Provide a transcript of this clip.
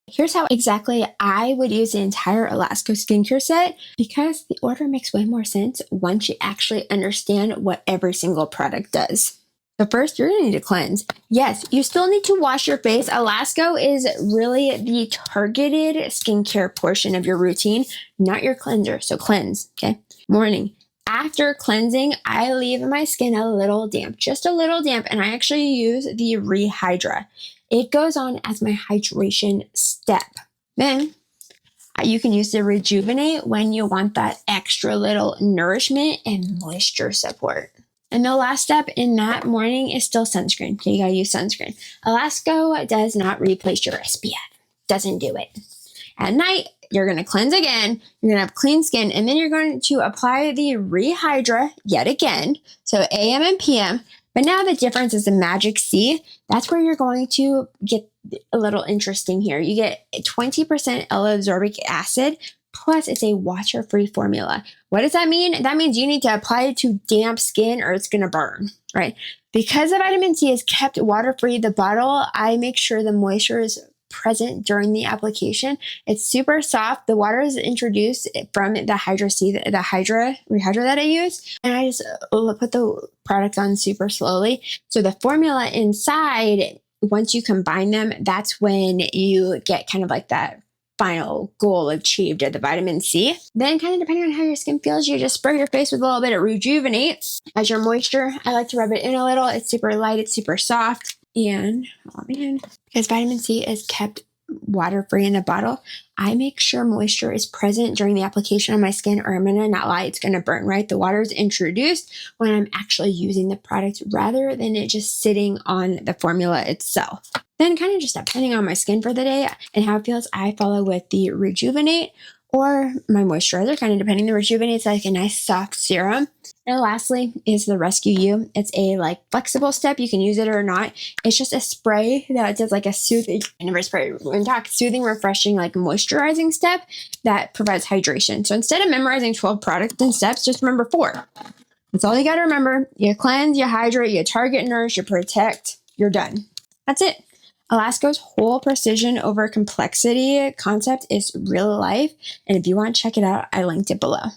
Here's how exactly I would use the entire Elasco Skincare set, because the order makes way more sense once you actually understand what every single product does. So first, you're going to need to cleanse. Yes, you still need to wash your face. Elasco is really the targeted skincare portion of your routine, not your cleanser. So cleanse, okay? Morning. After cleansing, I leave my skin a little damp, just a little damp, and I actually use the Rehydra. It goes on as my hydration step. Then you can use the Rejuvenate when you want that extra little nourishment and moisture support. And the last step in that morning is still sunscreen. Okay, you gotta use sunscreen. Elasco does not replace your SPF. Doesn't do it. At night, you're going to cleanse again. You're going to have clean skin, and then you're going to apply the Rehydra yet again. So AM and PM. But now the difference is the Magic C. That's where you're going to get a little interesting here. You get 20% L-ascorbic acid, plus it's a water-free formula. What does that mean? That means you need to apply it to damp skin or it's going to burn, right? Because the vitamin C is kept water-free, the bottle, I make sure the moisture is present during the application. It's super soft. The water is introduced from the Hydra C, the Rehydra that I use, and I just put the product on super slowly. So the formula inside, once you combine them, that's when you get kind of like that final goal achieved of the vitamin C. Then kind of depending on how your skin feels, you just spray your face with a little bit of Rejuvenate as your moisture. I like to rub it in a little. It's super light. It's super soft. And, oh man, because vitamin C is kept water-free in the bottle, I make sure moisture is present during the application on my skin, or I'm going to not lie, it's going to burn, right? The water is introduced when I'm actually using the product rather than it just sitting on the formula itself. Then kind of just depending on my skin for the day and how it feels, I follow with the Rejuvenate or my moisturizer, kind of depending. The Rejuvenate's like a nice soft serum. And lastly is the Rescue You. It's a like flexible step. You can use it or not. It's just a spray that does like a soothing, I never spray when talk, soothing, refreshing, like moisturizing step that provides hydration. So instead of memorizing 12 products and steps, just remember 4. That's all you got to remember. You cleanse, you hydrate, you target, nourish, you protect. You're done. That's it. Elasco's whole precision over complexity concept is real life. And if you want to check it out, I linked it below.